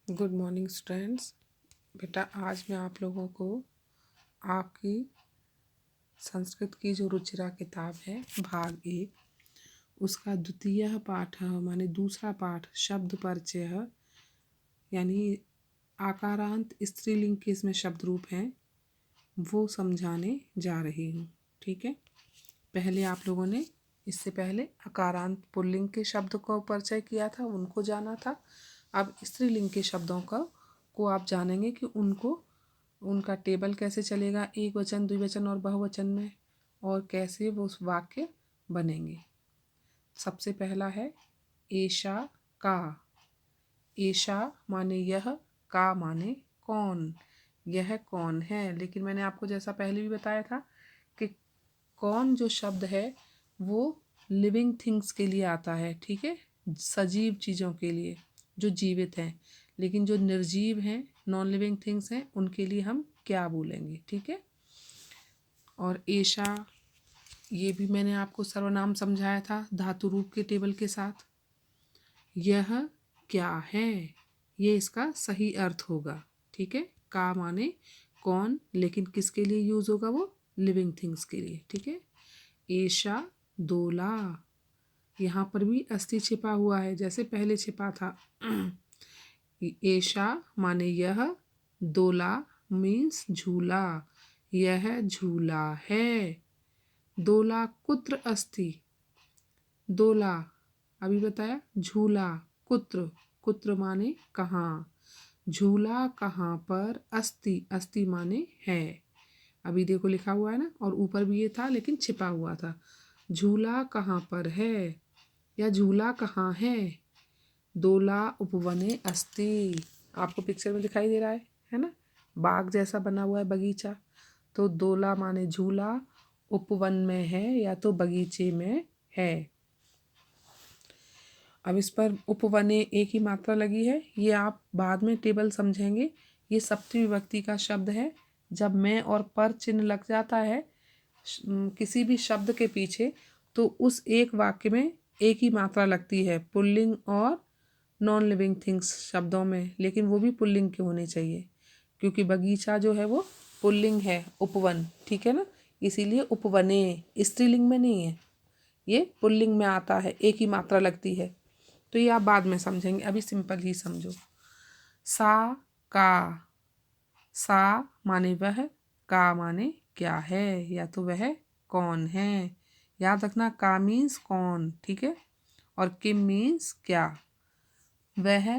Good morning students. बेटा आज मैं आप लोगों को आपकी संस्कृत की जो रुचिरा किताब है भाग 1 उसका द्वितीय पाठ माने दूसरा पाठ शब्द परिचय यानी आकारांत स्त्रीलिंग के इसमें शब्द रूप हैं वो समझाने जा रही हूँ। ठीक है, पहले आप लोगों ने इससे पहले अकारांत पुल्लिंग के शब्द को परिचय किया था, उनको जाना था। अब स्त्रीलिंग के शब्दों को आप जानेंगे कि उनका टेबल कैसे चलेगा, एक वचन द्विवचन और बहुवचन में, और कैसे वो उस वाक्य बनेंगे। सबसे पहला है एषा का। एषा माने यह, का माने कौन, यह कौन है। लेकिन मैंने आपको जैसा पहले भी बताया था कि कौन जो शब्द है वो लिविंग थिंग्स के लिए आता है, ठीक है, सजीव चीज़ों के लिए जो जीवित हैं। लेकिन जो निर्जीव हैं, नॉन लिविंग थिंग्स हैं, उनके लिए हम क्या बोलेंगे। ठीक है, और एषा ये भी मैंने आपको सर्वनाम समझाया था धातु रूप के टेबल के साथ। यह क्या है, ये इसका सही अर्थ होगा। ठीक है, का माने कौन, लेकिन किसके लिए यूज होगा, वो लिविंग थिंग्स के लिए। ठीक है, एषा दोला, यहाँ पर भी अस्थि छिपा हुआ है जैसे पहले छिपा था। एषा माने यह, दोला मीन्स झूला, यह झूला है। दोला कुत्र अस्ति, दोला अभी बताया, झूला कुत्र, कुत्र माने कहाँ, झूला कहाँ पर, अस्ति अस्ति माने है। अभी देखो लिखा हुआ है ना, और ऊपर भी ये था लेकिन छिपा हुआ था। झूला कहाँ पर है या झूला कहाँ है। दोला उपवने अस्ति, आपको पिक्चर में दिखाई दे रहा है ना, बाग जैसा बना हुआ है बगीचा। तो दोला माने झूला, उपवन में है या तो बगीचे में है। अब इस पर उपवने एक ही मात्रा लगी है, ये आप बाद में टेबल समझेंगे। ये सप्तमी विभक्ति का शब्द है। जब में और पर चिन्ह लग जाता है किसी भी शब्द के पीछे, तो उस एक वाक्य में एक ही मात्रा लगती है, पुल्लिंग और नॉन लिविंग थिंग्स शब्दों में। लेकिन वो भी पुल्लिंग के होने चाहिए, क्योंकि बगीचा जो है वो पुल्लिंग है, उपवन, ठीक है ना, इसीलिए उपवने स्त्रीलिंग में नहीं है, ये पुल्लिंग में आता है, एक ही मात्रा लगती है। तो ये आप बाद में समझेंगे, अभी सिंपल ही समझो। सा का, सा माने वह, का माने क्या है या तो वह कौन है। याद रखना, का मीन्स कौन, ठीक है, और किम मीन्स क्या, वह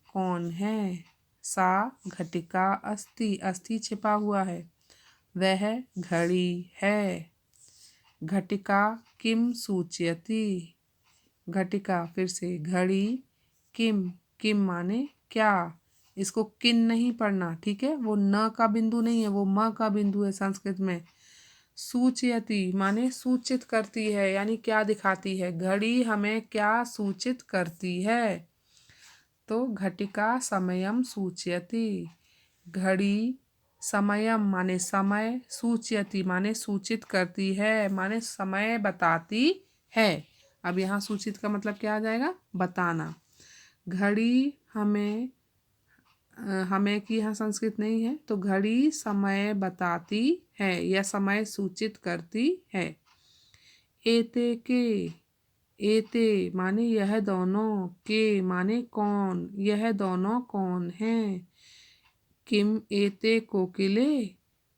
कौन है। सा घटिका अस्ति, अस्ति छिपा हुआ है, वह घड़ी है। घटिका किम सूचयति, घटिका फिर से घड़ी, किम, किम माने क्या, इसको किन नहीं पढ़ना, ठीक है, वो न का बिंदु नहीं है, वो म का बिंदु है संस्कृत में। सूचयति माने सूचित करती है, यानी क्या दिखाती है, घड़ी हमें क्या सूचित करती है। तो घटिका समयम सूचयति, घड़ी समयम माने समय, सूचयति माने सूचित करती है, माने समय बताती है। अब यहाँ सूचित का मतलब क्या आ जाएगा, बताना। घड़ी हमें, हमें की यहाँ संस्कृत नहीं है, तो घड़ी समय बताती है या समय सूचित करती है। एते के, एते माने यह दोनों, के माने कौन, यह दोनों कौन हैं। किम एते कोकिले,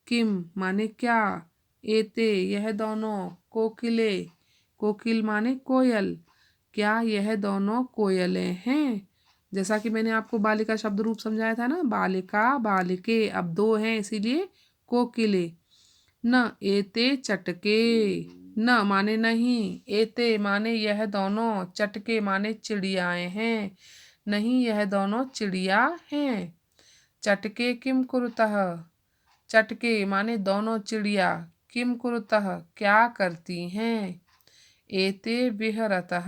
किम माने क्या, एते यह दोनों, कोकिले कोकिल माने कोयल, क्या यह दोनों कोयलें हैं। जैसा कि मैंने आपको बालिका शब्द रूप समझाया था ना, बालिका बालिके, अब दो हैं इसीलिए कोकिले। न एते चटके, न माने नहीं, एते माने यह दोनों, चटके माने चिड़ियाएं हैं, नहीं यह दोनों चिड़िया हैं। चटके किम कुरुतः, चटके माने दोनों चिड़िया, किम कुरुतः क्या करती हैं। एते विहरतः,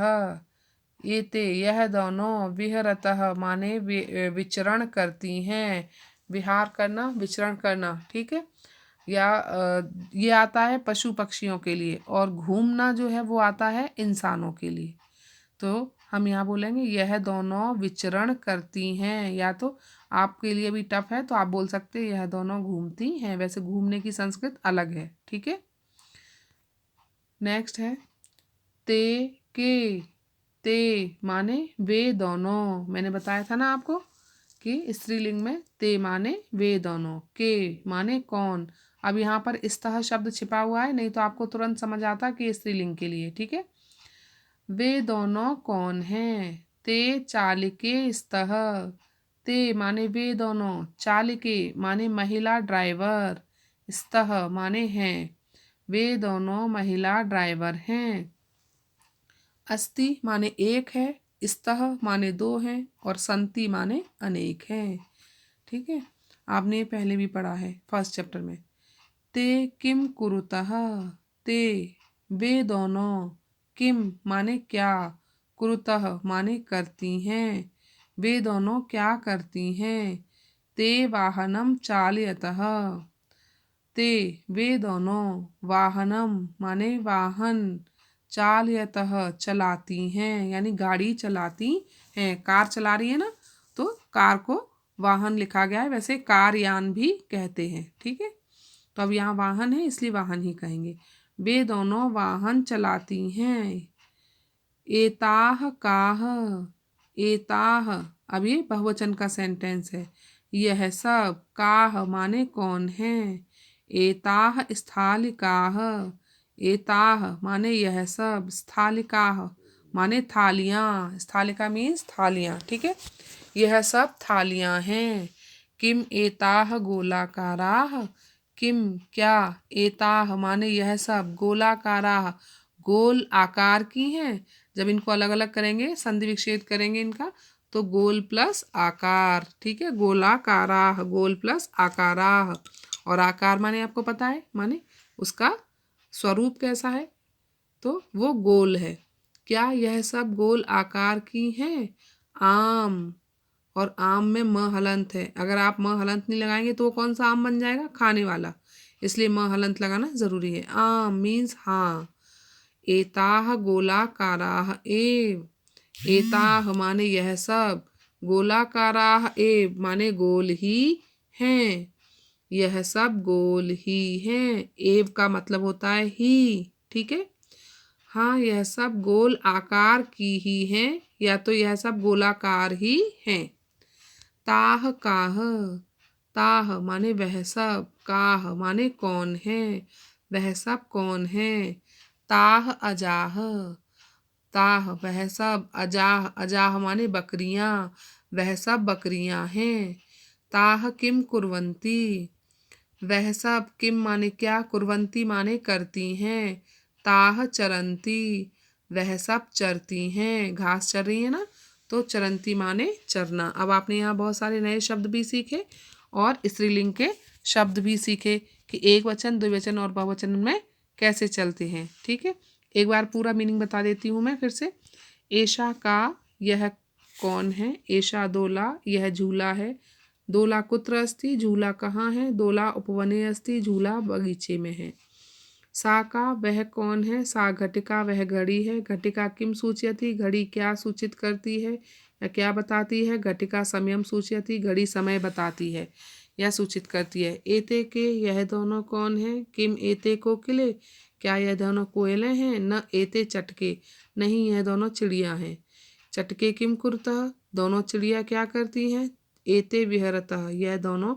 एते यह दोनों, विहरतः माने विचरण करती हैं, विहार करना, विचरण करना, ठीक है। या ये आता है पशु पक्षियों के लिए, और घूमना जो है वो आता है इंसानों के लिए। तो हम यहाँ बोलेंगे यह दोनों विचरण करती हैं, या तो आपके लिए भी टफ है तो आप बोल सकते हैं यह दोनों घूमती हैं। वैसे घूमने की संस्कृत अलग है, ठीक है। नेक्स्ट है ते के। ते माने वे दोनों। मैंने बताया था ना आपको कि स्त्रीलिंग में ते माने वे दोनों, के माने कौन। अब यहाँ पर स्तः शब्द छिपा हुआ है, नहीं तो आपको तुरंत समझ आता कि स्त्रीलिंग के लिए, ठीक है। वे दोनों कौन हैं? ते चालिके स्तः। ते माने वे दोनों, चालिके माने महिला ड्राइवर, स्तः माने हैं। वे दोनों महिला ड्राइवर हैं। अस्ति माने एक है, स्तः माने दो हैं, और संति माने अनेक हैं, ठीक है। आपने पहले भी पढ़ा है फर्स्ट चैप्टर में। ते किम कुरुतः। ते वे दोनों, किम माने क्या, कुरुतः माने करती हैं, वे दोनों क्या करती हैं। ते वाहनम चालयतः। ते वे दोनों, वाहनम माने वाहन, चालयतः चलाती हैं, यानी गाड़ी चलाती हैं। कार चला रही है ना, तो कार को वाहन लिखा गया है, वैसे कार यान भी कहते हैं, ठीक है। तो अब यहाँ वाहन है इसलिए वाहन ही कहेंगे। वे दोनों वाहन चलाती हैं। एताह काह। एताह, अब ये बहुवचन का सेंटेंस है। यह सब, काह माने कौन है। एताह स्थालिकाह। एताह माने यह सब, स्थालिकाह माने थालियाँ। स्थालिका मीन्स थालियाँ, ठीक है। यह सब थालियाँ हैं। किम एताह गोलाकाराह। किम क्या, एताह माने यह सब, गोलाकाराह गोल आकार की हैं। जब इनको अलग अलग करेंगे, संधि विच्छेद करेंगे इनका, तो गोल प्लस आकार, ठीक है। गोलाकाराह, गोल प्लस आकाराह। और आकार माने आपको पता है, माने उसका स्वरूप कैसा है, तो वो गोल है। क्या यह सब गोल आकार की हैं। आम, और आम में म हलंत है। अगर आप म हलंत नहीं लगाएंगे तो वो कौन सा आम बन जाएगा, खाने वाला, इसलिए म हलंत लगाना जरूरी है। आम मीन्स हाँ। एताह गोलाकाराह एव। एताह माने यह सब, गोलाकाराह एव माने गोल ही हैं। यह सब गोल ही हैं। एव का मतलब होता है ही, ठीक है। हाँ, यह सब गोल आकार की ही हैं, या तो यह सब गोलाकार ही हैं। ताह काह। ताह माने वह सब, काह माने कौन है, वह सब कौन है। ताह अजाह। ताह वह सब, अजाह, अजाह माने बकरियां, वह सब बकरियां हैं। ताह किम कुर्वंती। वह सब, किम माने क्या, कुर्वंती माने करती हैं। ताह चरंती। वह सब चरती हैं, घास चर रही है ना, तो चरंती माने चरना। अब आपने यहाँ बहुत सारे नए शब्द भी सीखे और स्त्रीलिंग के शब्द भी सीखे कि एक वचन, द्विवचन और बहुवचन में कैसे चलते हैं, ठीक है। एक बार पूरा मीनिंग बता देती हूँ मैं फिर से। एशा का, यह कौन है। एशा दोला, यह झूला है। दोला कुत्र अस्ति, झूला कहाँ है। दोला उपवने अस्ति, झूला बगीचे में है। सा का, वह कौन है। सा घटिका, वह घड़ी है। घटिका किम सूचयति, घड़ी क्या सूचित करती है या क्या बताती है। घटिका समयम सूचयति, घड़ी समय बताती है या सूचित करती है। एते के, यह दोनों कौन है। किम एते को किले, क्या यह दोनों कोयले हैं। न एते चटके, नहीं यह दोनों चिड़िया हैं। चटके किम कुरतः, दोनों चिड़िया क्या करती हैं। एते विहरतः, यह दोनों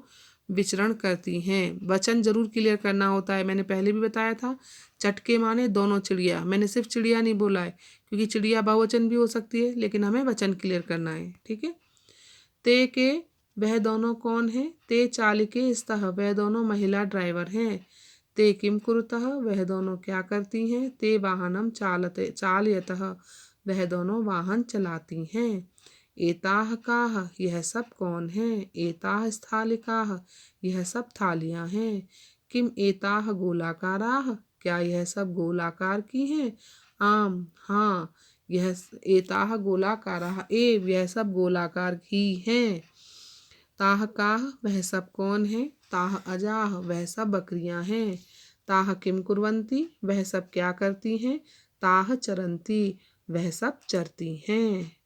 विचरण करती हैं। वचन जरूर क्लियर करना होता है, मैंने पहले भी बताया था। चटके माने दोनों चिड़िया, मैंने सिर्फ चिड़िया नहीं बोला है, क्योंकि चिड़िया बहुवचन भी हो सकती है, लेकिन हमें वचन क्लियर करना है, ठीक है। ते के, वह दोनों कौन है। ते चालिके स्तः, वह दोनों महिला ड्राइवर हैं। ते किम कुरुतः, वह दोनों क्या करती हैं। ते वाहनम चालयतः, वह दोनों वाहन चलाती हैं। एताह काह, यह सब कौन है। एताह स्थालिकाह, यह सब थालियां हैं। किम एताह गोलाकाराह, क्या यह सब गोलाकार की हैं। आम हाँ, यह एताह गोलाकाराह एव, यह सब गोलाकार ही हैं। ताह काह, वह सब कौन है। ताह अजाह, वह सब बकरियां हैं। ताह किम कुर्वंती, वह सब क्या करती हैं। ताह चरंती, वह सब चरती हैं।